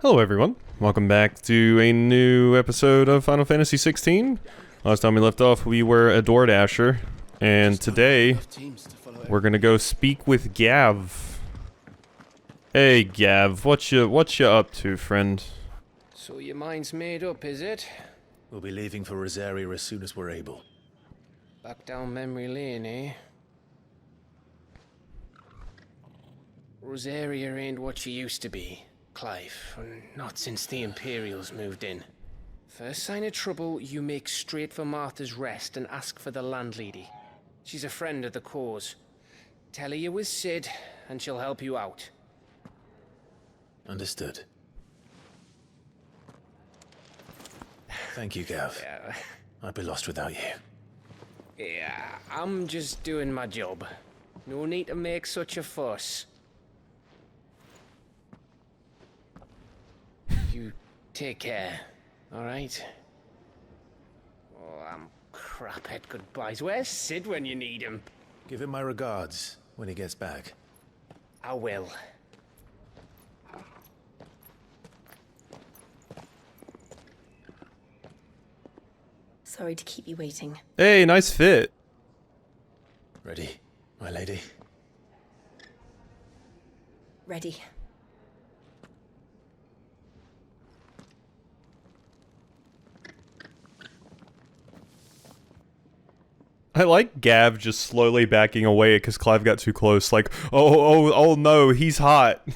Hello everyone, welcome back to a new episode of Final Fantasy XVI. Last time we left off we were a Door Dasher, and today we're gonna go speak with Gav. Hey Gav, what you up to, friend? So your mind's made up, is it? We'll be leaving for Rosaria as soon as we're able. Back down memory lane, eh? Rosaria ain't what she used to be, Clive. Not since the Imperials moved in. First sign of trouble, you make straight for Martha's Rest and ask for the landlady. She's a friend of the cause. Tell her you was Sid, and she'll help you out. Understood. Thank you, Gav. Yeah, I'd be lost without you. yeah, I'm just doing my job. No need to make such a fuss. You take care, alright? Oh, I'm crap at goodbyes. Where's Sid when you need him? Give him my regards when he gets back. I will. Sorry to keep you waiting. Hey, nice fit. Ready, my lady? Ready. I like Gav just slowly backing away because Clive got too close, like, oh no, he's hot.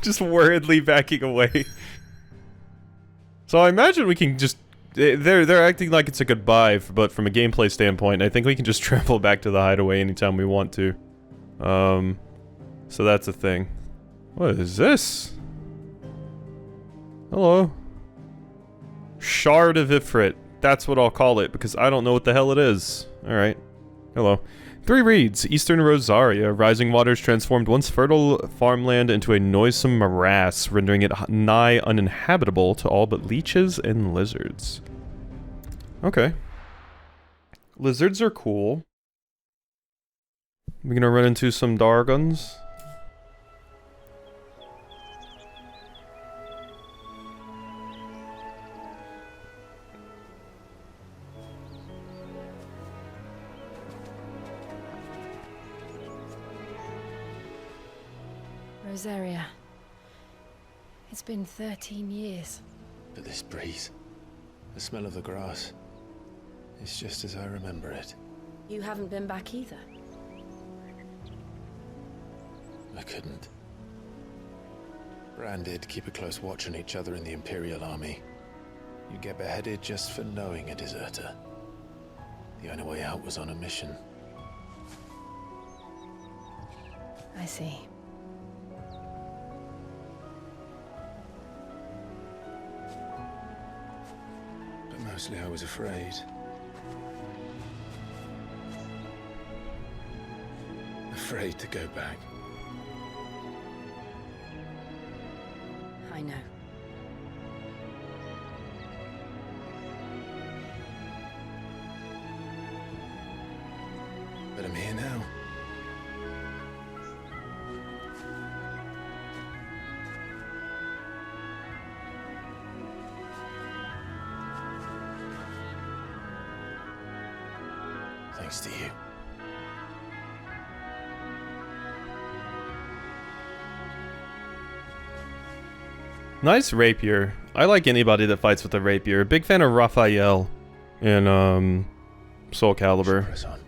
Just worriedly backing away. So I imagine we can just... They're acting like it's a goodbye, but from a gameplay standpoint, I think we can just travel back to the hideaway anytime we want to. So that's a thing. What is this? Hello. Shard of Ifrit. That's what I'll call it, because I don't know what the hell it is. Alright. Hello. 3 reads. Eastern Rosaria. Rising waters transformed once fertile farmland into a noisome morass, rendering it nigh uninhabitable to all but leeches and lizards. Okay. Lizards are cool. We're gonna run into some Dargons. Rosaria. It's been 13 years. But this breeze, the smell of the grass, it's just as I remember it. You haven't been back either. I couldn't. Bran did keep a close watch on each other in the Imperial Army. You'd get beheaded just for knowing a deserter. The only way out was on a mission. I see. But mostly I was afraid. Afraid to go back. I know. But I'm here now. Thanks to you. Nice rapier. I like anybody that fights with a rapier. Big fan of Raphael in Soul Calibur. Press on.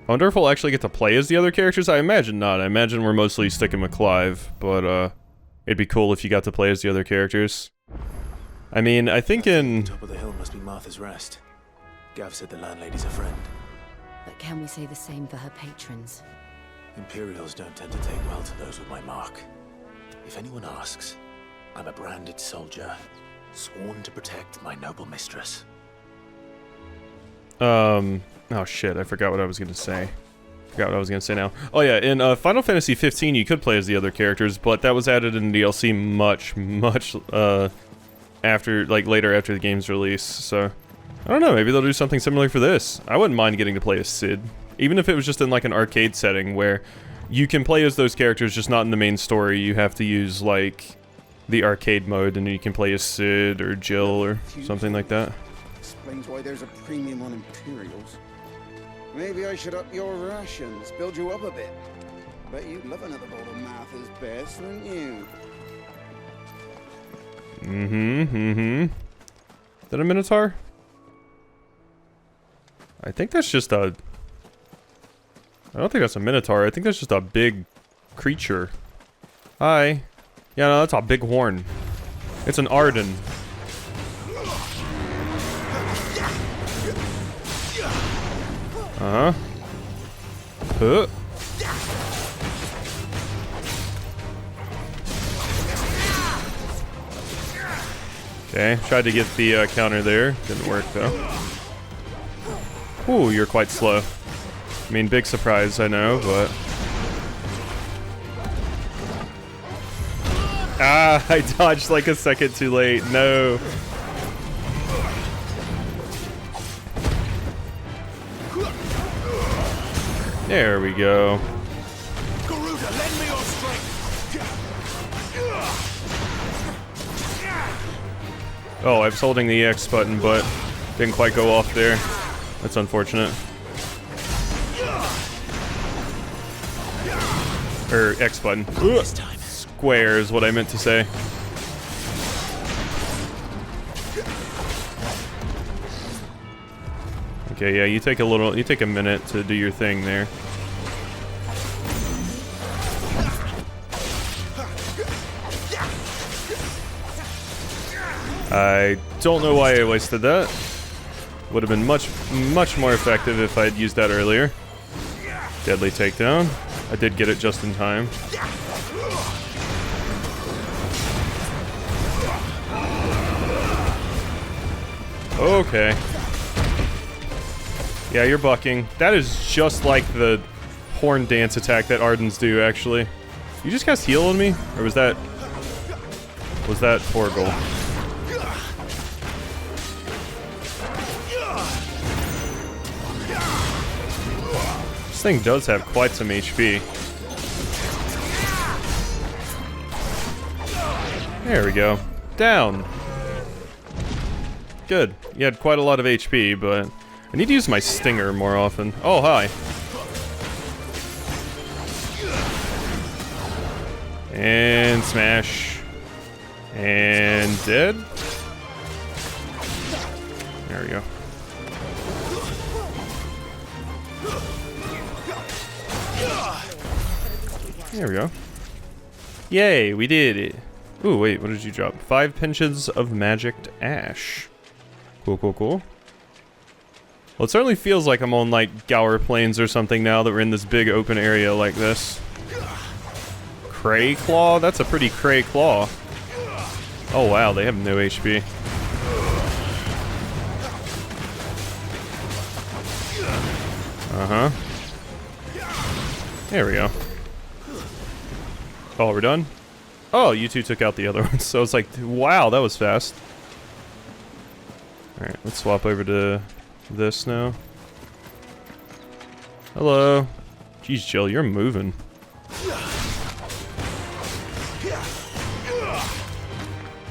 I wonder if we'll actually get to play as the other characters. I imagine not. I imagine we're mostly sticking with Clive, but it'd be cool if you got to play as the other characters. I mean, I think in... Top of the hill must be Martha's Rest. Gav said the landlady's a friend. But can we say the same for her patrons? Imperials don't tend to take well to those with my mark. If anyone asks, I'm a branded soldier, sworn to protect my noble mistress. Oh shit, I forgot what I was gonna say. Now. Oh yeah, in Final Fantasy 15 you could play as the other characters, but that was added in DLC much after, like, later after the game's release, so... I don't know, maybe they'll do something similar for this. I wouldn't mind getting to play as Sid. Even if it was just in, like, an arcade setting where You can play as those characters, just not in the main story. You have to use, like, the arcade mode, and you can play as Sid or Jill or something like that. Explains why there's a premium on Imperials. Maybe I should up your rations, build you up a bit. Bet you'd love another bowl of Martha's best, wouldn't you? Is that a Minotaur? I think that's just a... I don't think that's a Minotaur. I think that's just a big creature. Hi. Yeah, no, that's a big horn. It's an Arden. Uh-huh. Huh. Okay, tried to get the counter there. Didn't work, though. Ooh, you're quite slow. I mean, big surprise, I know, but... Ah, I dodged like a second too late. No. There we go. Oh, I was holding the X button, but didn't quite go off there. That's unfortunate. Or X button. Ugh. Square is what I meant to say. Okay, yeah, you take a minute to do your thing there. I don't know why I wasted that. Would have been much more effective if I had used that earlier. Deadly takedown. I did get it just in time. Okay. Yeah, you're bucking. That is just like the horn dance attack that Ardens do, actually. You just cast heal on me? Or was that Torgal? This thing does have quite some HP. There we go. Down. Good. You had quite a lot of HP, but I need to use my stinger more often. Oh, hi. And smash. And dead. There we go. There we go. Yay, we did it. Ooh, wait, what did you drop? 5 pinches of magicked ash. Cool, cool, cool. Well, it certainly feels like I'm on, like, Gower Plains or something now that we're in this big open area like this. Cray Claw? That's a pretty cray claw. Oh, wow, they have no HP. Uh-huh. There we go. Oh, we're done? Oh, you two took out the other ones. So it's like, wow, that was fast. Alright, let's swap over to this now. Hello. Jeez, Jill, you're moving.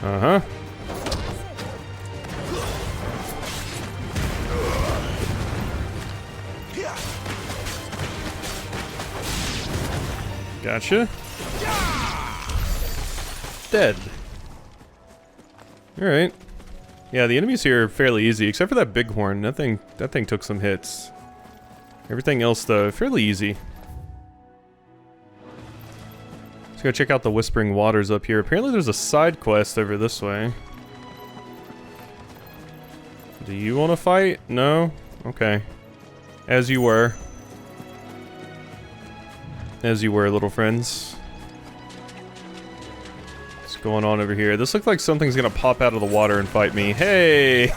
Uh-huh. Gotcha. Dead. Alright. Yeah, the enemies here are fairly easy, except for that bighorn. That thing took some hits. Everything else, though, fairly easy. Let's go check out the Whispering Waters up here. Apparently there's a side quest over this way. Do you want to fight? No? Okay. As you were. As you were, little friends. What's going on over here? This looks like something's gonna pop out of the water and fight me. Hey!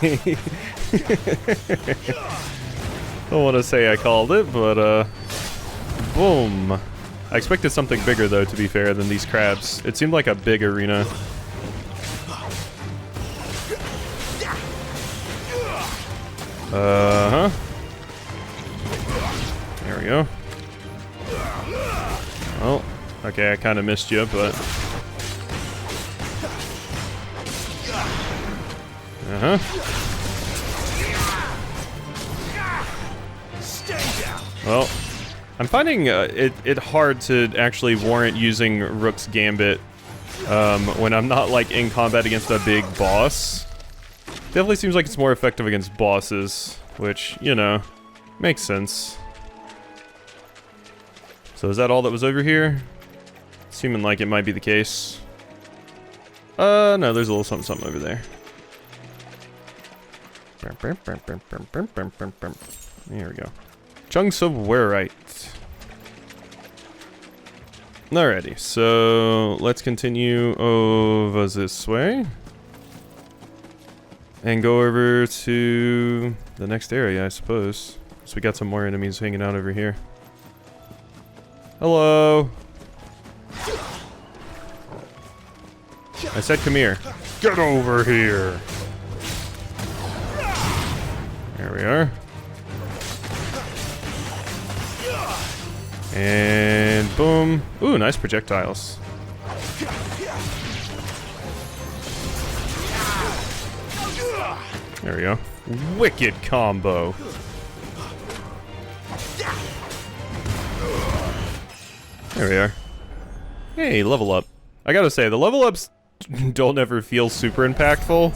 Don't want to say I called it, but, boom. I expected something bigger, though, to be fair, than these crabs. It seemed like a big arena. Uh-huh. There we go. Oh, okay, I kind of missed you, but... Uh-huh. Well, I'm finding it hard to actually warrant using Rook's Gambit when I'm not, like, in combat against a big boss. Definitely seems like it's more effective against bosses, which, you know, makes sense. So is that all that was over here? Seeming like it might be the case. No, there's a little something over there. There we go. Chunks of Werite. Alrighty, so let's continue over this way. And go over to the next area, I suppose. So we got some more enemies hanging out over here. Hello! I said come here. Get over here! There we are. And boom. Ooh, nice projectiles. There we go. Wicked combo. There we are. Hey, level up. I gotta say, the level ups don't ever feel super impactful.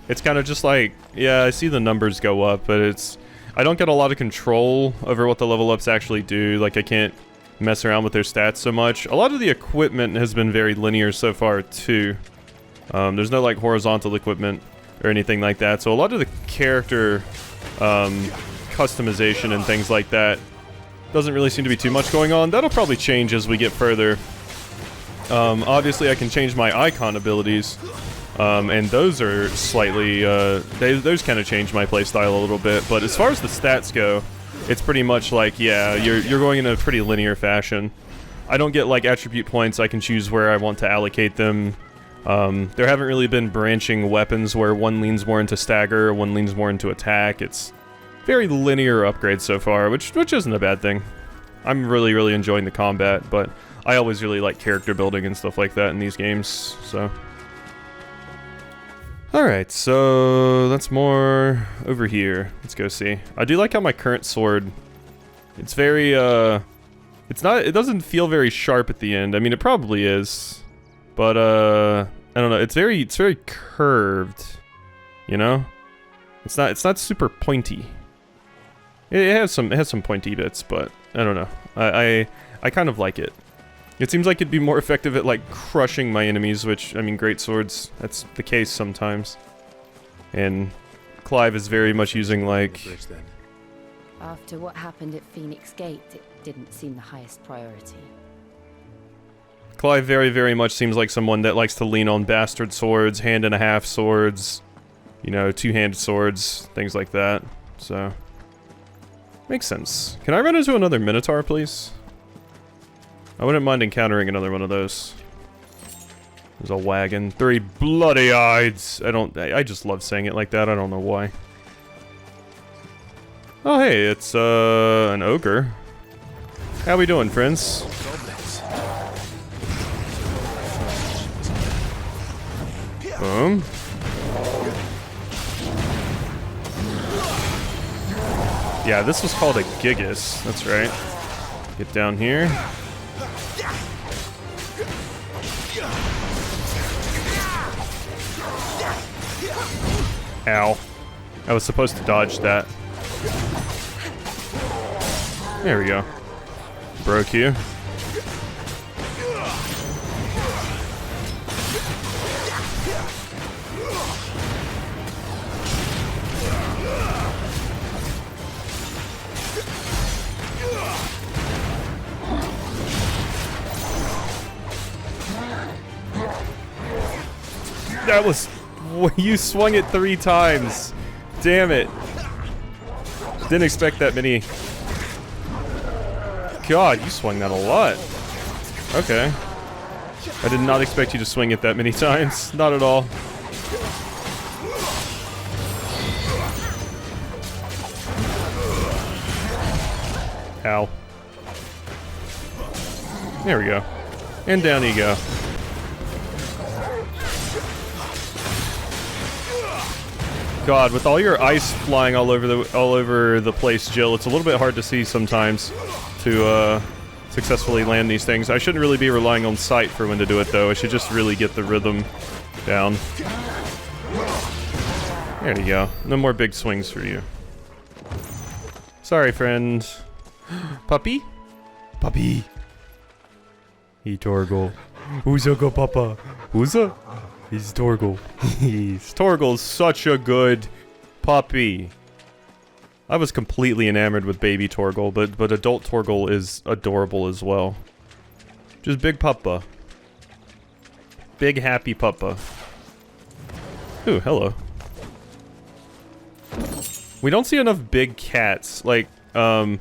It's kind of just like, yeah, I see the numbers go up, but it's... I don't get a lot of control over what the level ups actually do. Like, I can't mess around with their stats so much. A lot of the equipment has been very linear so far, too. There's no, like, horizontal equipment or anything like that. So a lot of the character customization and things like that doesn't really seem to be too much going on. That'll probably change as we get further. Obviously, I can change my icon abilities. And those are slightly, those kind of change my playstyle a little bit, but as far as the stats go, it's pretty much like, yeah, you're going in a pretty linear fashion. I don't get, like, attribute points. I can choose where I want to allocate them. There haven't really been branching weapons where one leans more into stagger, one leans more into attack. It's very linear upgrades so far, which isn't a bad thing. I'm really enjoying the combat, but I always really like character building and stuff like that in these games, so... Alright, so that's more over here. Let's go see. I do like how my current sword, it's very, it doesn't feel very sharp at the end. I mean, it probably is, but, I don't know, it's very curved, you know? It's not super pointy. It has some pointy bits, but I don't know. I kind of like it. It seems like it'd be more effective at, like, crushing my enemies, which, I mean, great swords, that's the case sometimes. And Clive is very much using, like... After what happened at Phoenix Gate, it didn't seem the highest priority. Clive very much seems like someone that likes to lean on bastard swords, hand-and-a-half swords, you know, two-handed swords, things like that, so... Makes sense. Can I run into another Minotaur, please? I wouldn't mind encountering another one of those. There's a wagon. 3 bloody eyes! I just love saying it like that, I don't know why. Oh hey, it's an ogre. How we doing, friends? Boom. Yeah, this was called a Gigas, that's right. Get down here. Ow. I was supposed to dodge that. There we go. Broke you. That was... You swung it 3 times. Damn it. Didn't expect that many. God, you swung that a lot. Okay. I did not expect you to swing it that many times. Not at all. Ow. There we go. And down you go. God, with all your ice flying all over the place, Jill, it's a little bit hard to see sometimes to successfully land these things. I shouldn't really be relying on sight for when to do it, though. I should just really get the rhythm down. There you go. No more big swings for you. Sorry, friend. Puppy? Puppy. He Torgal. Who's a good papa? Who's a? He's Torgal. Torgal's such a good puppy. I was completely enamored with baby Torgal, but adult Torgal is adorable as well. Just big puppa. Big happy puppa. Ooh, hello. We don't see enough big cats. Like, so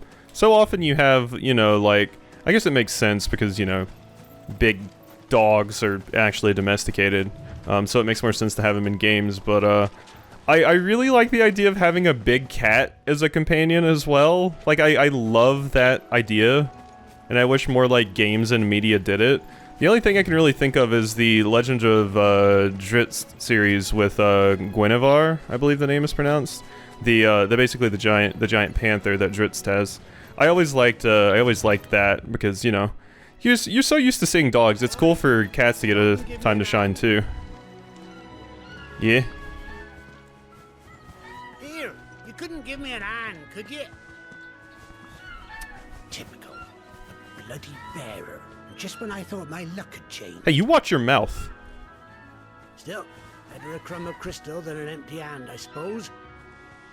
often you have, you know, like, I guess it makes sense because, you know, big dogs are actually domesticated. So it makes more sense to have them in games, but, I really like the idea of having a big cat as a companion as well. Like, I love that idea, and I wish more, like, games and media did it. The only thing I can really think of is the Legend of Drizzt series with Guinevere, I believe the name is pronounced. Basically the giant panther that Drizzt has. I always liked that because, you know, you're so used to seeing dogs. It's cool for cats to get a time to shine too. Yeah. Here, you couldn't give me an hand, could you? Typical. Bloody bearer. Just when I thought my luck had changed. Hey, you watch your mouth. Still, better a crumb of crystal than an empty hand, I suppose.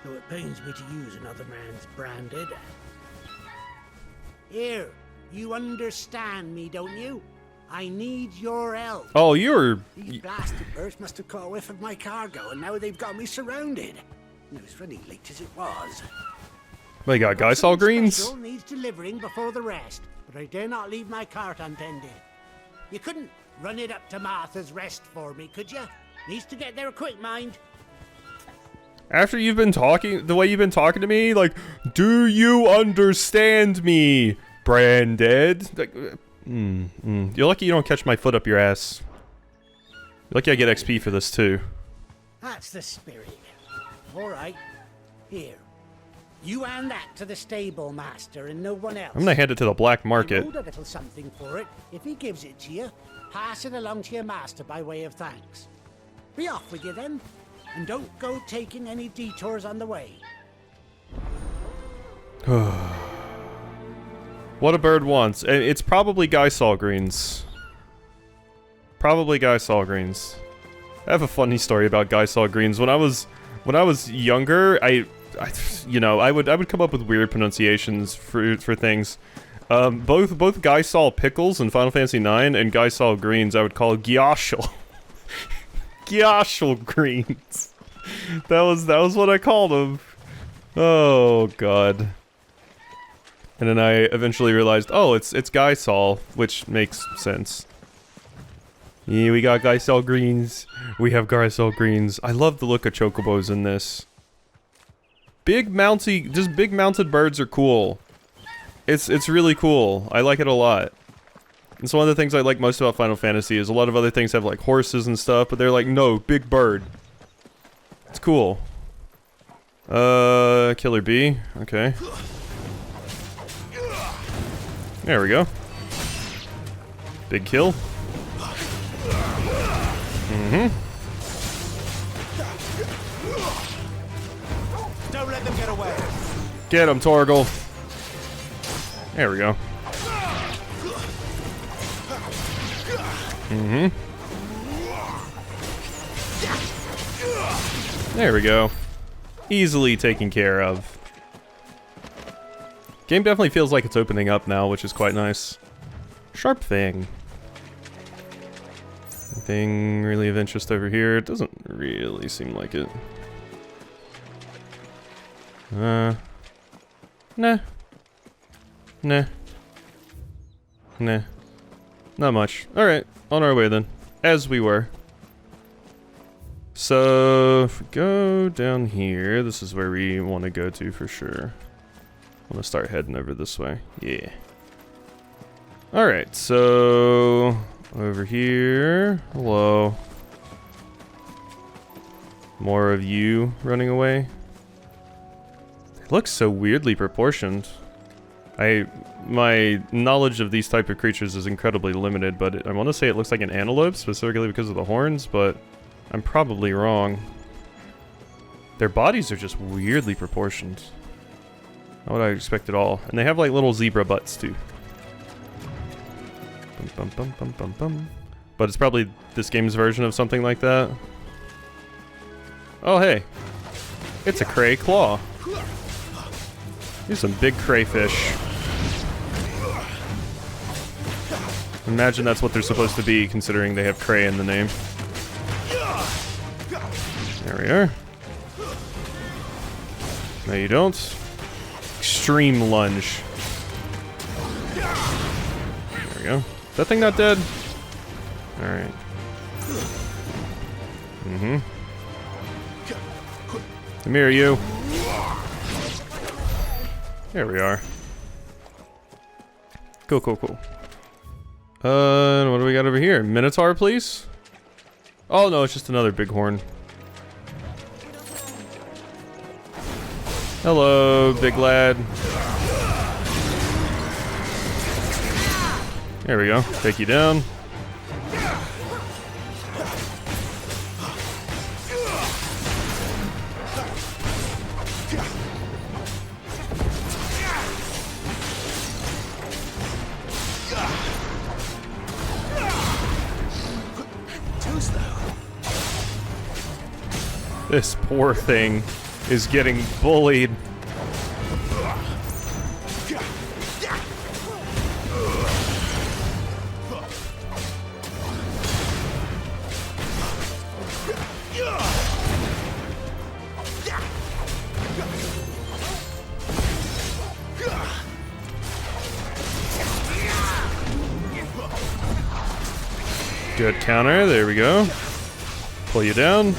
Though it pains me to use another man's branded. Here, you understand me, don't you? I need your help. Oh, you're... These blasted birds must have caught a whiff of my cargo, and now they've got me surrounded. It was running late as it was. They got Gysahl greens? Special needs delivering before the rest, but I dare not leave my cart untended. You couldn't run it up to Martha's Rest for me, could you? Needs to get there quick, mind. After you've been talking, the way you've been talking to me, like, do you understand me, Branded? Like, You're lucky you don't catch my foot up your ass. You're lucky I get XP for this too. That's the spirit. All right. Here. You hand that to the stable master and no one else. I'm gonna hand it to the black market. You owed a little something for it. If he gives it to you, pass it along to your master by way of thanks. Be off with you then, and don't go taking any detours on the way. What a bird wants. It's probably Gysahl greens. Probably Gysahl greens. I have a funny story about Gysahl greens. When I was younger, I would come up with weird pronunciations for things. Both Gysahl pickles in Final Fantasy IX and Gysahl greens I would call Gysahl. Gysahl greens. That was what I called them. Oh god. And then I eventually realized, oh, it's Gysahl, which makes sense. Yeah, we got Gysahl greens. We have Gysahl greens. I love the look of chocobos in this. Big mounted birds are cool. It's really cool. I like it a lot. It's one of the things I like most about Final Fantasy is a lot of other things have like horses and stuff, but they're like, no, big bird. It's cool. Killer bee. Okay. There we go. Big kill. Don't let them get away. Get him, Torgal. There we go. There we go. Easily taken care of. Game definitely feels like it's opening up now, which is quite nice. Sharp thing. Anything really of interest over here? It doesn't really seem like it. Nah. Nah. Nah. Not much. Alright, on our way then. As we were. So, if we go down here, this is where we want to go to for sure. I'm gonna start heading over this way. Yeah. Alright, so over here. Hello. More of you running away. It looks so weirdly proportioned. My knowledge of these type of creatures is incredibly limited, but I want to say it looks like an antelope, specifically because of the horns, but I'm probably wrong. Their bodies are just weirdly proportioned. Not what I expect at all. And they have like little zebra butts too. Bum, bum, bum, bum, bum, bum. But it's probably this game's version of something like that. Oh hey, it's a cray claw. These are some big crayfish. Imagine that's what they're supposed to be, considering they have cray in the name. There we are. No, you don't. Extreme lunge. There we go. Is that thing not dead? Alright. Mm-hmm. Come here, you. There we are. Cool, cool, cool. What do we got over here? Minotaur, please? Oh, no, it's just another bighorn. Hello, big lad. There we go. Take you down. This poor thing is getting bullied. Good counter, there we go. Pull you down.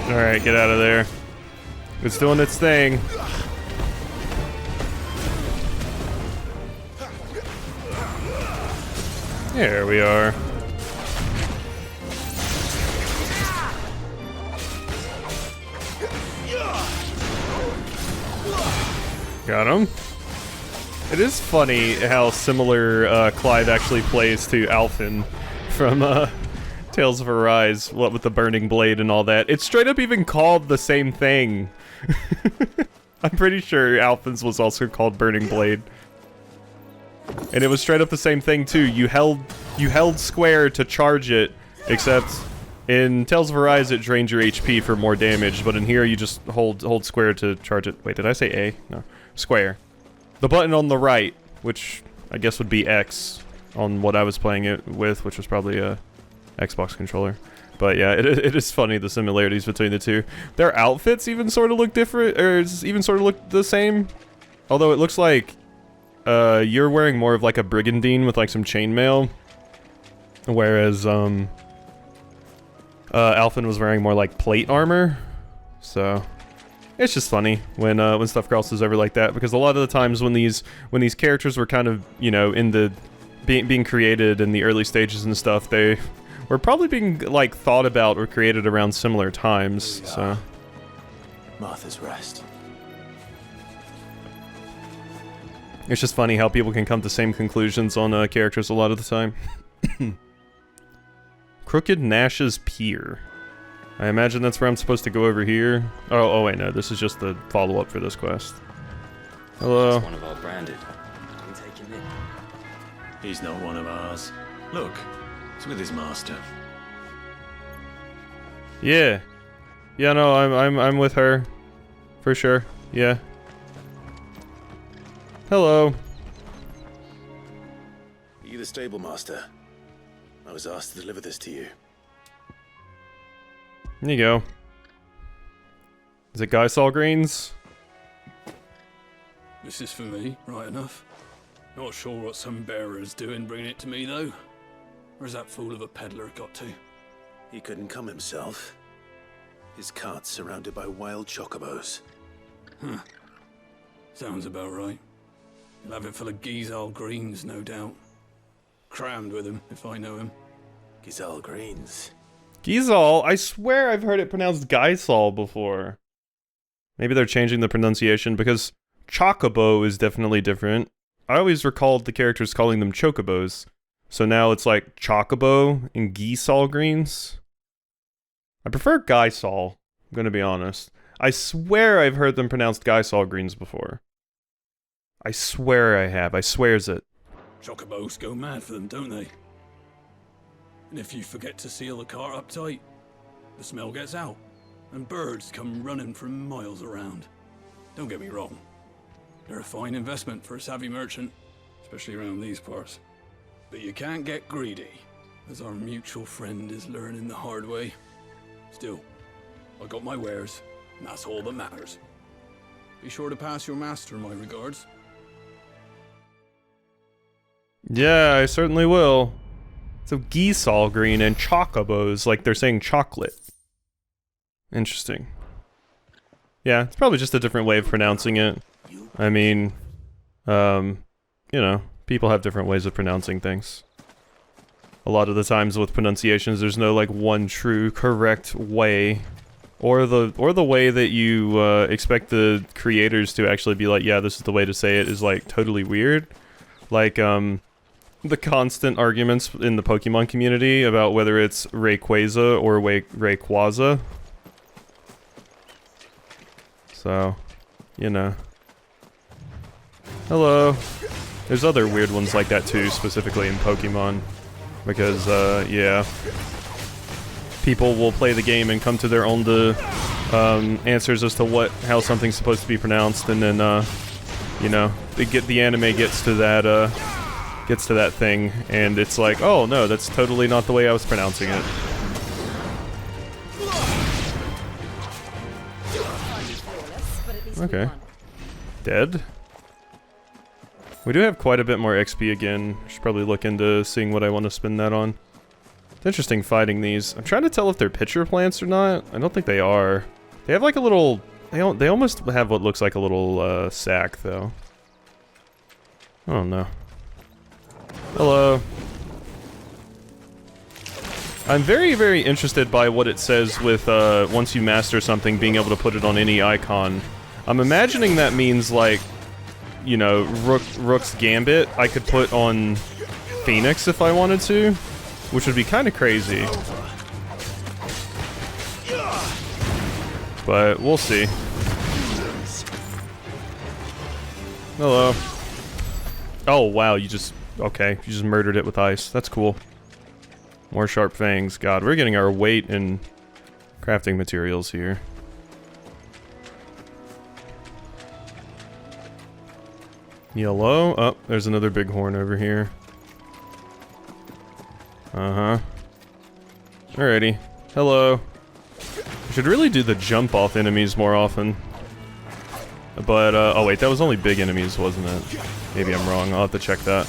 Alright, get out of there. It's doing its thing. There we are. Got him. It is funny how similar Clive actually plays to Alphen from Tales of Arise, what with the burning blade and all that. It's straight up even called the same thing. I'm pretty sure Alphen's was also called Burning Blade. And it was straight up the same thing too. You held square to charge it, except in Tales of Arise it drained your HP for more damage, but in here you just hold square to charge it. Wait, did I say A? No. Square. The button on the right, which I guess would be X on what I was playing it with, which was probably a Xbox controller. But yeah, it is funny, the similarities between the two. Their outfits even sort of look different, or even sort of look the same. Although it looks like you're wearing more of like a brigandine with like some chainmail, whereas Alphen was wearing more like plate armor. So it's just funny when stuff crosses over like that, because a lot of the times when these characters were kind of, you know, in the being created in the early stages and stuff, they were probably being like thought about or created around similar times. So Martha's Rest. it's just funny how people can come to same conclusions on characters a lot of the time. Crooked Nash's Pier. I imagine that's where I'm supposed to go over here. Oh wait, no, this is just the follow-up for this quest. Hello. That's one of our branded. Can we take him in? He's not one of ours. Look, he's with his master. Yeah. Yeah, no, I'm with her. For sure. Yeah. Hello. Are you the stable master? I was asked to deliver this to you. There you go. Is it Gysahl greens? This is for me, right enough. Not sure what some bearer's doing bringing it to me, though. Where's that fool of a peddler got to? He couldn't come himself. His cart's surrounded by wild chocobos. Huh. Sounds about right. He'll have it full of Gysahl greens, no doubt. Crammed with him, if I know him. Gysahl greens. Gysahl? I swear I've heard it pronounced Gysahl before. Maybe they're changing the pronunciation because chocobo is definitely different. I always recalled the characters calling them chocobos. So now it's like chocobo and Gysahl greens. I prefer Gysahl, I'm gonna be honest. I swear I've heard them pronounced Gysahl greens before. I swear I have. I swears it. Chocobos go mad for them, don't they? And if you forget to seal the cart up tight, the smell gets out, and birds come running from miles around. Don't get me wrong. They're a fine investment for a savvy merchant, especially around these parts. But you can't get greedy, as our mutual friend is learning the hard way. Still, I got my wares, and that's all that matters. Be sure to pass your master my regards. Yeah, I certainly will. So Gysahl green and chocobos, like they're saying chocolate. Interesting. Yeah, it's probably just a different way of pronouncing it. I mean, you know, people have different ways of pronouncing things. A lot of the times with pronunciations, there's no like one true correct way, or the way that you expect the creators to actually be like, yeah, this is the way to say it is like totally weird. Like the constant arguments in the Pokemon community about whether it's Rayquaza or Rayquaza. So, you know. Hello. There's other weird ones like that too, specifically in Pokemon. Because, yeah. People will play the game and come to their own answers as to how something's supposed to be pronounced, and then, you know, the anime gets to that thing, and it's like, oh no, that's totally not the way I was pronouncing it. Okay. Dead? We do have quite a bit more XP again. I should probably look into seeing what I want to spend that on. It's interesting fighting these. I'm trying to tell if they're pitcher plants or not. I don't think they are. They have like a little... They almost have what looks like a little sack, though. I don't know. Hello. I'm very, very interested by what it says with, once you master something, being able to put it on any icon. I'm imagining that means, like, you know, Rook's Gambit I could put on Phoenix if I wanted to, which would be kind of crazy. But we'll see. Hello. Oh, wow, you just... Okay, you just murdered it with ice. That's cool. More sharp fangs. God, we're getting our weight in crafting materials here. Yellow. Oh, there's another bighorn over here. Uh-huh. Alrighty. Hello. I should really do the jump off enemies more often. But, oh wait, that was only big enemies, wasn't it? Maybe I'm wrong. I'll have to check that.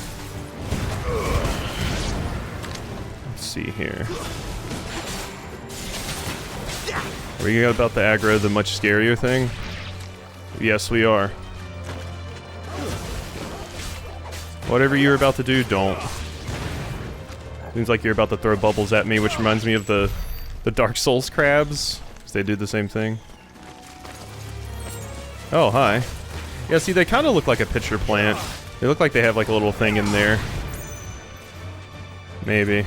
Let's see here. Are we about to aggro the much scarier thing? Yes, we are. Whatever you're about to do, don't. Seems like you're about to throw bubbles at me, which reminds me of the Dark Souls crabs, because they do the same thing. Oh, hi. Yeah, see, they kind of look like a pitcher plant. They look like they have like a little thing in there. Maybe.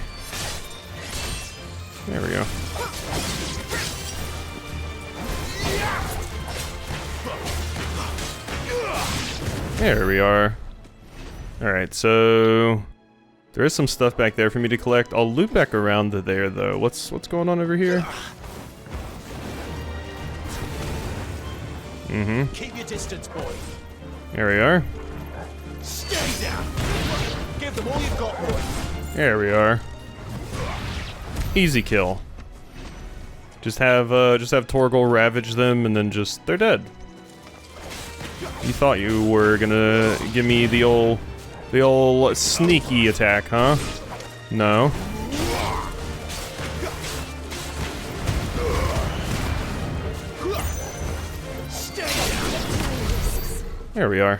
There we go. There we are. Alright, so... There is some stuff back there for me to collect. I'll loop back around to there, though. What's going on over here? Mm-hmm. Keep your distance, boy. There we are. Stay down. Give them all you've got, boy. There we are. Easy kill. Just have Torgal ravage them, and then they're dead. You thought you were gonna give me the old sneaky attack, huh? No. There we are.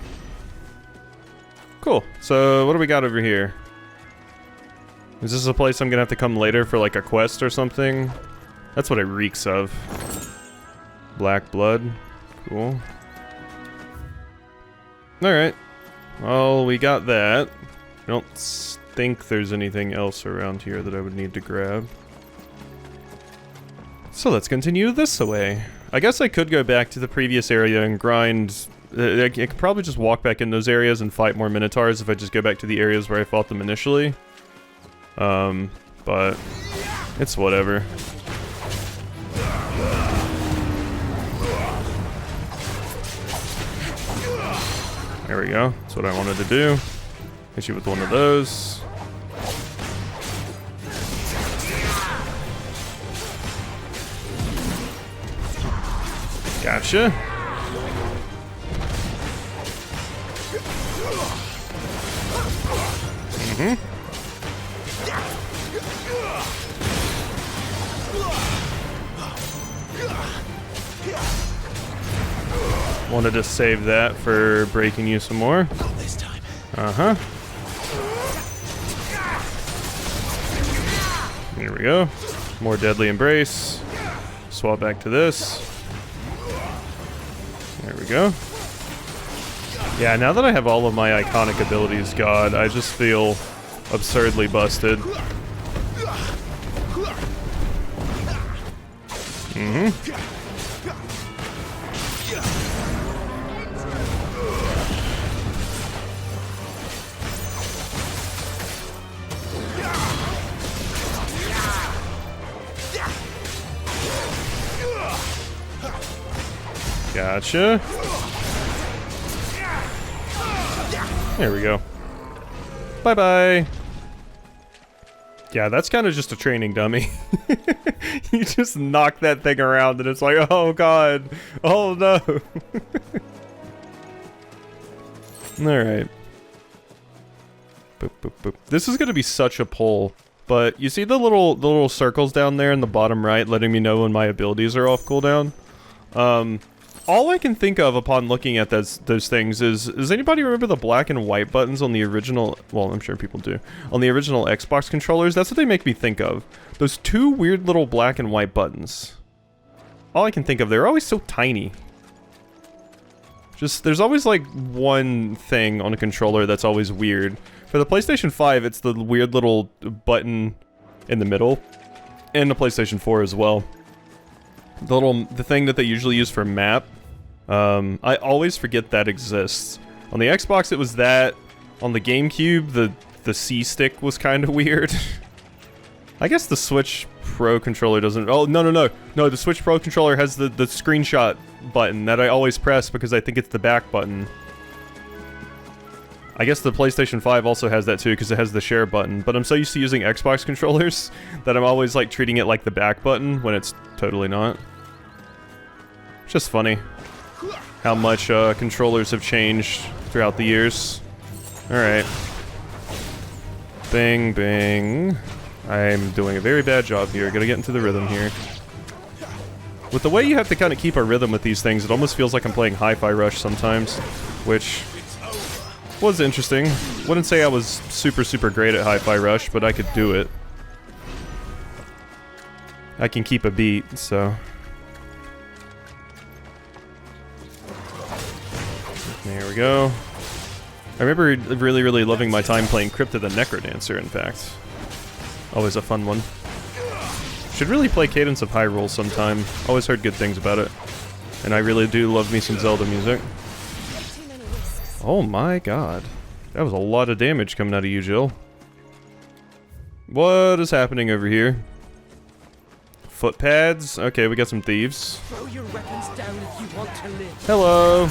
Cool. So, what do we got over here? Is this a place I'm gonna have to come later for like a quest or something? That's what it reeks of. Black blood. Cool. Alright. Well, we got that. I don't think there's anything else around here that I would need to grab. So let's continue this way. I guess I could go back to the previous area and grind. I could probably just walk back in those areas and fight more Minotaurs if I just go back to the areas where I fought them initially. But it's whatever. There we go. That's what I wanted to do. Hit you with one of those. Gotcha. Wanted to save that for breaking you some more. Uh-huh. Here we go. More deadly embrace. Swap back to this. There we go. Yeah, now that I have all of my iconic abilities, God, I just feel absurdly busted. Gotcha. There we go. Bye-bye. Yeah, that's kind of just a training dummy. You just knock that thing around and it's like, oh god. Oh no. Alright. Boop, boop, boop. This is gonna be such a pull. But you see the little circles down there in the bottom right letting me know when my abilities are off cooldown? All I can think of upon looking at those things is, does anybody remember the black and white buttons on the original, well, I'm sure people do, on the original Xbox controllers? That's what they make me think of. Those two weird little black and white buttons. All I can think of, they're always so tiny. Just, there's always like one thing on a controller that's always weird. For the PlayStation 5, it's the weird little button in the middle. And the PlayStation 4 as well. The thing that they usually use for map. I always forget that exists. On the Xbox it was that. On the GameCube, the C stick was kind of weird. I guess the Switch Pro controller doesn't. Oh, no, the Switch Pro controller has the screenshot button that I always press because I think it's the back button. I guess the PlayStation 5 also has that too because it has the share button, but I'm so used to using Xbox controllers that I'm always like treating it like the back button when it's totally not. It's just funny how much controllers have changed throughout the years. Alright. Bang, bang. I'm doing a very bad job here. Gotta get into the rhythm here. With the way you have to kind of keep a rhythm with these things, it almost feels like I'm playing Hi-Fi Rush sometimes, which was interesting. Wouldn't say I was super great at Hi-Fi Rush, but I could do it. I can keep a beat, so... There we go. I remember really loving my time playing Crypta the Necrodancer, in fact. Always a fun one. Should really play Cadence of Hyrule sometime. Always heard good things about it. And I really do love me some Zelda music. Oh my god. That was a lot of damage coming out of you, Jill. What is happening over here? Foot pads? Okay, we got some thieves. Throw your weapons down if you want to live. Hello!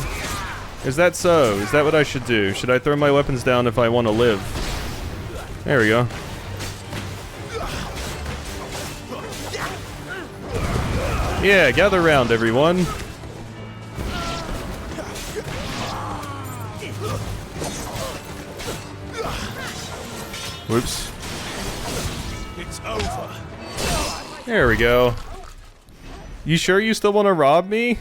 Is that so? Is that what I should do? Should I throw my weapons down if I want to live? There we go. Yeah, gather round, everyone. Whoops. It's over. There we go. You sure you still want to rob me?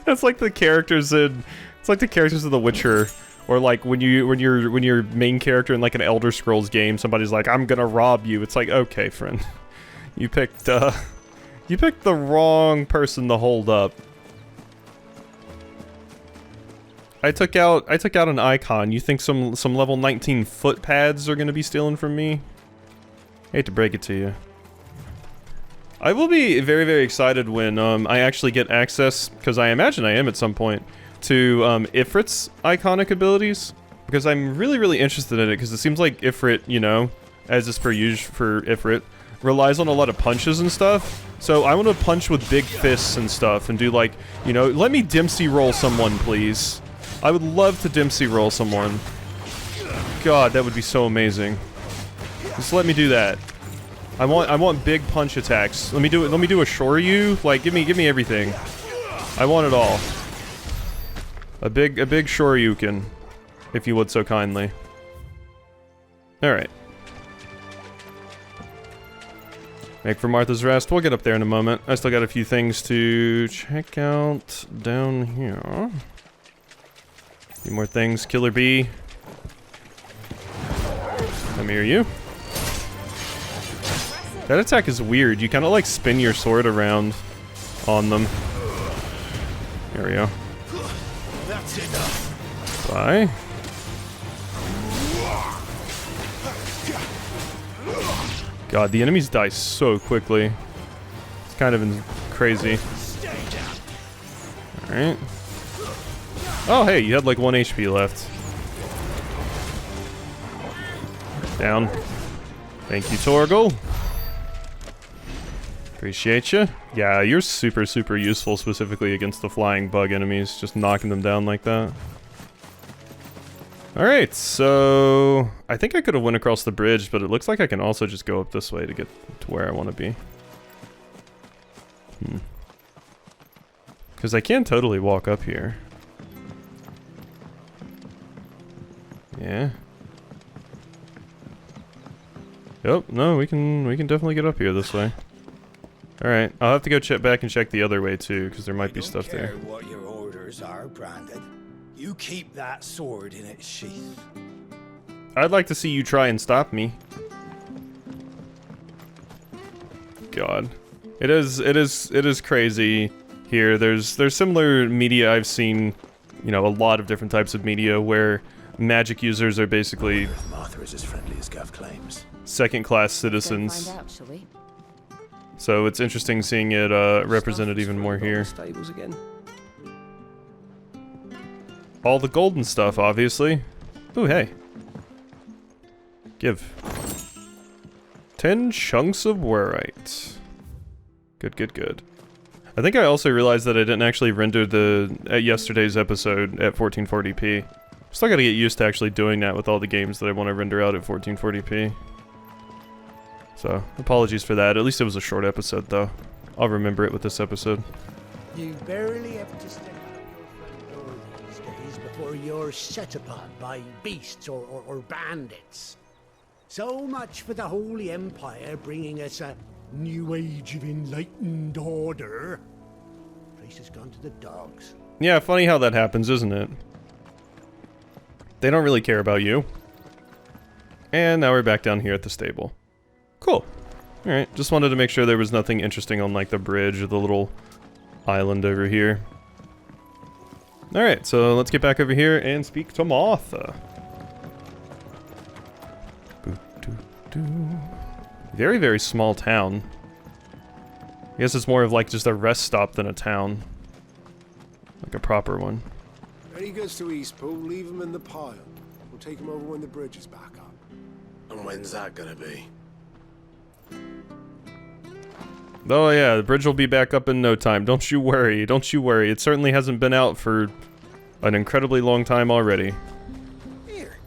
That's like the characters in... It's like the characters of The Witcher. Or like when your main character in like an Elder Scrolls game, somebody's like, I'm gonna rob you. It's like, okay, friend. You picked the wrong person to hold up. I took out an icon. You think some level 19 foot pads are gonna be stealing from me? I hate to break it to you. I will be very, very excited when I actually get access, because I imagine I am at some point, to Ifrit's iconic abilities, because I'm really, really interested in it, because it seems like Ifrit, you know, as is per usual for Ifrit, relies on a lot of punches and stuff. So I want to punch with big fists and stuff, and do like, you know, let me Dempsey roll someone, please. I would love to Dempsey roll someone. God, that would be so amazing. Just let me do that. I want big punch attacks. Let me do it. Let me do a Shoryu. Like, give me everything. I want it all. A big Shoryuken, if you would so kindly. All right. Make for Martha's Rest. We'll get up there in a moment. I still got a few things to check out down here. A few more things. Killer Bee. Come here, you. That attack is weird. You kind of like spin your sword around on them. There we go. That's enough. Bye. God, the enemies die so quickly. It's kind of crazy. Alright. Oh, hey, you had like 1 HP left. Down. Thank you, Torgal. Appreciate you. Yeah, you're super, super useful, specifically against the flying bug enemies, just knocking them down like that. Alright, so I think I could have went across the bridge, but it looks like I can also just go up this way to get to where I want to be. Because I can totally walk up here. Yeah. Yep, no, we can definitely get up here this way. Alright, I'll have to go check back and check the other way too, because there might be stuff there. I don't care what your orders are, Branded. You keep that sword in its sheath. I'd like to see you try and stop me. God. It is crazy here. There's similar media I've seen, you know, a lot of different types of media where magic users are basically Martha is as friendly as Gav claims. second-class citizens. Find out, shall we? So it's interesting seeing it represented even more here. Stables again. All the golden stuff, obviously. Ooh, hey. Give. 10 chunks of Warite. Good, good, good. I think I also realized that I didn't actually render yesterday's episode at 1440p. Still gotta get used to actually doing that with all the games that I want to render out at 1440p. So, apologies for that. At least it was a short episode, though. I'll remember it with this episode. You barely have to step out of your front door these days before you're set upon by beasts or bandits. So much for the Holy Empire bringing us a new age of enlightened order. Place has gone to the dogs. Yeah, funny how that happens, isn't it? They don't really care about you. And now we're back down here at the stable. Cool. Alright, just wanted to make sure there was nothing interesting on like the bridge or the little island over here. Alright, so let's get back over here and speak to Martha. Very, very small town. I guess it's more of like just a rest stop than a town. Like a proper one. Any goods to Eastpool, leave them in the pile. We'll take them over when the bridge is back up. And when's that gonna be? Oh yeah, the bridge will be back up in no time. Don't you worry, don't you worry. It certainly hasn't been out for an incredibly long time already. Here,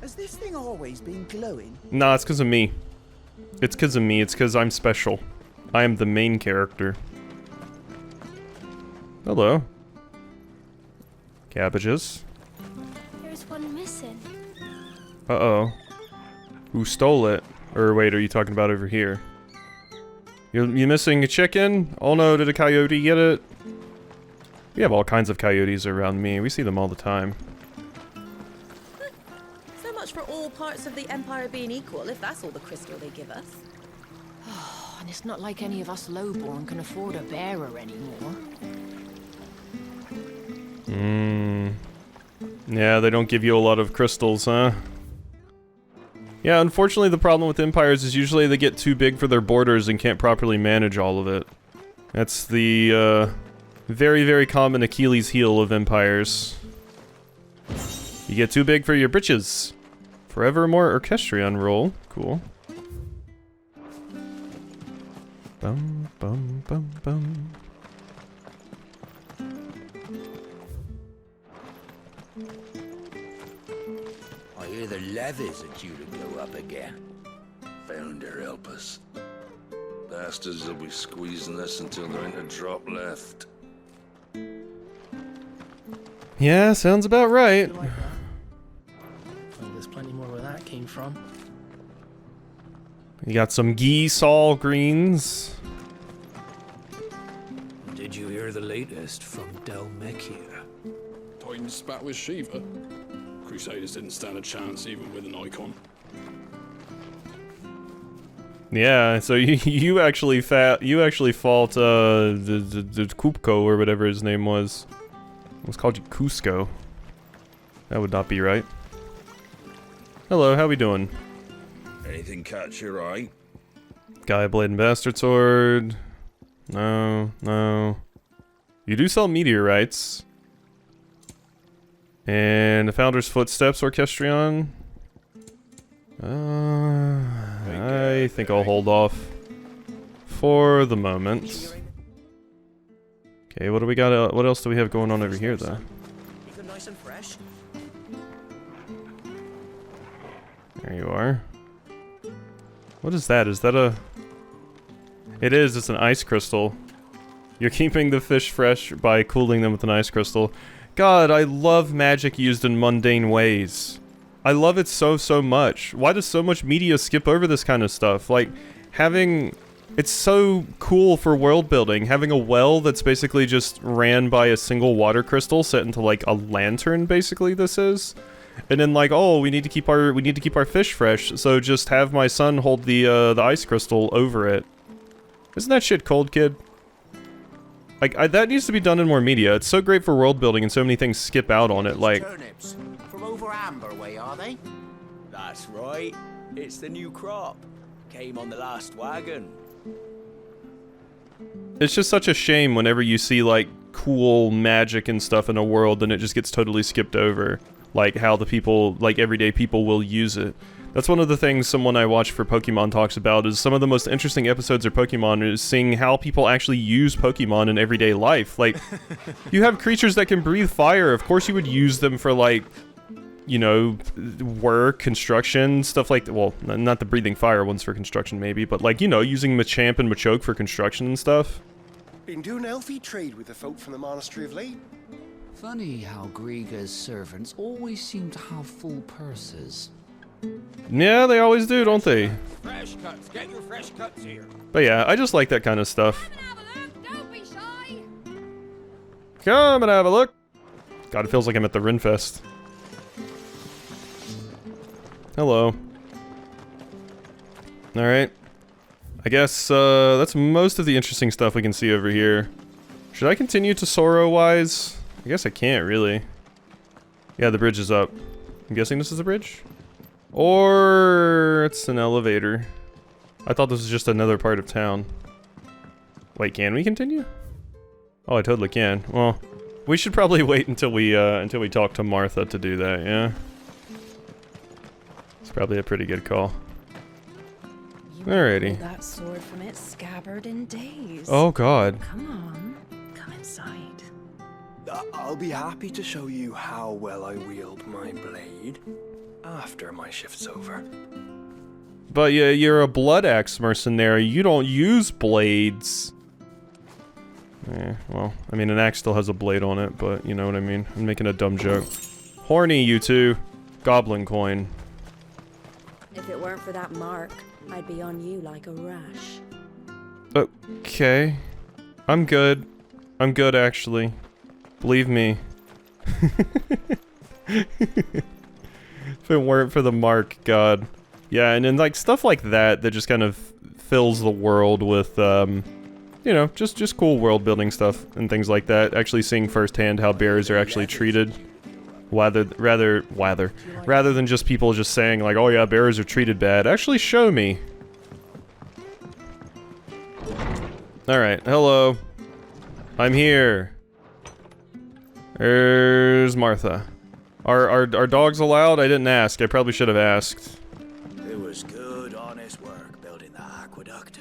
has this thing always been glowing? Nah, it's because of me. It's because of me, it's because I'm special. I am the main character. Hello. Cabbages. There's one missing. Uh-oh. Who stole it? Or wait, are you talking about over here? You missing a chicken? Oh no, did a coyote get it? We have all kinds of coyotes around me. We see them all the time. So much for all parts of the Empire being equal, if that's all the crystal they give us. And it's not like any of us lowborn can afford a bearer anymore. Yeah, they don't give you a lot of crystals, huh? Yeah, unfortunately the problem with empires is usually they get too big for their borders and can't properly manage all of it. That's the, very, very common Achilles heel of empires. You get too big for your britches. Forevermore Orchestrion roll. Cool. Bum, bum, bum, bum. I hear the levies are due to go up again. Founder help us. Bastards will be squeezing us until there ain't a drop left. Yeah, sounds about right. Well, there's plenty more where that came from. You got some Gysahl greens. Did you hear the latest from Del Mechir? Titan spat with Shiva. Crusaders didn't stand a chance even with an icon. Yeah, so you actually fought the Kupko or whatever his name was. It was called Cusco. That would not be right. Hello, how we doing? Anything catch your eye? Guy Blade and Bastard Sword. No, no. You do sell meteorites. And the Founder's Footsteps Orchestrion. I think I'll hold off for the moment. Okay, what do we got? What else do we have going on over here, though? Keep them nice and fresh. There you are. What is that? Is that a... It is. It's an ice crystal. You're keeping the fish fresh by cooling them with an ice crystal. God, I love magic used in mundane ways. I love it so, so much. Why does so much media skip over this kind of stuff? Like, having... It's so cool for world building. Having a well that's basically just ran by a single water crystal set into, like, a lantern, basically, this is. And then, like, oh, we need to keep our fish fresh, so just have my son hold the ice crystal over it. Isn't that shit cold, kid? Like, that needs to be done in more media. It's so great for world building and so many things skip out on it, like... Turnips. From over Amber way, are they? That's right. It's the new crop. Came on the last wagon. It's just such a shame whenever you see, like, cool magic and stuff in a world and it just gets totally skipped over. Like, how the people, like, everyday people will use it. That's one of the things someone I watch for Pokemon talks about, is some of the most interesting episodes of Pokemon is seeing how people actually use Pokemon in everyday life. Like, you have creatures that can breathe fire. Of course you would use them for, like, you know, work, construction, stuff like that. Well, not the breathing fire ones for construction, maybe, but, like, you know, using Machamp and Machoke for construction and stuff. Been doing elfie trade with the folk from the monastery of late. Funny how Griga's servants always seem to have full purses. Yeah, they always do, don't they? Fresh cuts. Get your fresh cuts here. But yeah, I just like that kind of stuff. Come and have a look. God, it feels like I'm at the Rinfest. Hello. Alright. I guess, that's most of the interesting stuff we can see over here. Should I continue to Sorrow-wise? I guess I can't, really. Yeah, the bridge is up. I'm guessing this is the bridge? Or it's an elevator. I thought this was just another part of town. Wait, can we continue? Oh, I totally can. Well, we should probably wait until we talk to Martha to do that, yeah? It's probably a pretty good call. Alrighty. That sword from its scabbard in days. Oh god. Come on, come inside. I'll be happy to show you how well I wield my blade after my shift's over. But yeah, you're a blood axe mercenary. You don't use blades. Well, I mean, an axe still has a blade on it, but you know what I mean. I'm making a dumb joke. Horny, you two. Goblin coin. If it weren't for that mark, I'd be on you like a rash. Okay. I'm good. I'm good, actually. Believe me. If it weren't for the mark, God. Yeah, and then like stuff like that that just kind of fills the world with, you know, just cool world building stuff and things like that. Actually seeing firsthand how bears are actually treated. Rather than just people just saying like, oh yeah, bears are treated bad. Actually show me. Alright, hello. I'm here. There's Martha. Are dogs allowed? I didn't ask. I probably should have asked. It was good, honest work building the aqueduct.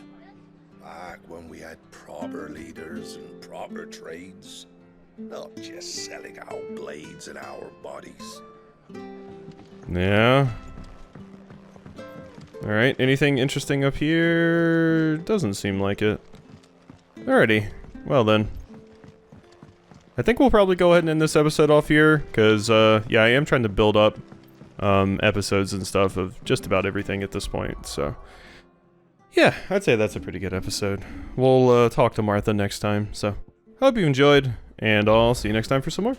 Back when we had proper leaders and proper trades. Not just selling our blades and our bodies. Yeah. Alright, anything interesting up here? Doesn't seem like it. Alrighty. Well then. I think we'll probably go ahead and end this episode off here, because, yeah, I am trying to build up, episodes and stuff of just about everything at this point, so. Yeah, I'd say that's a pretty good episode. We'll, talk to Martha next time, so. Hope you enjoyed, and I'll see you next time for some more.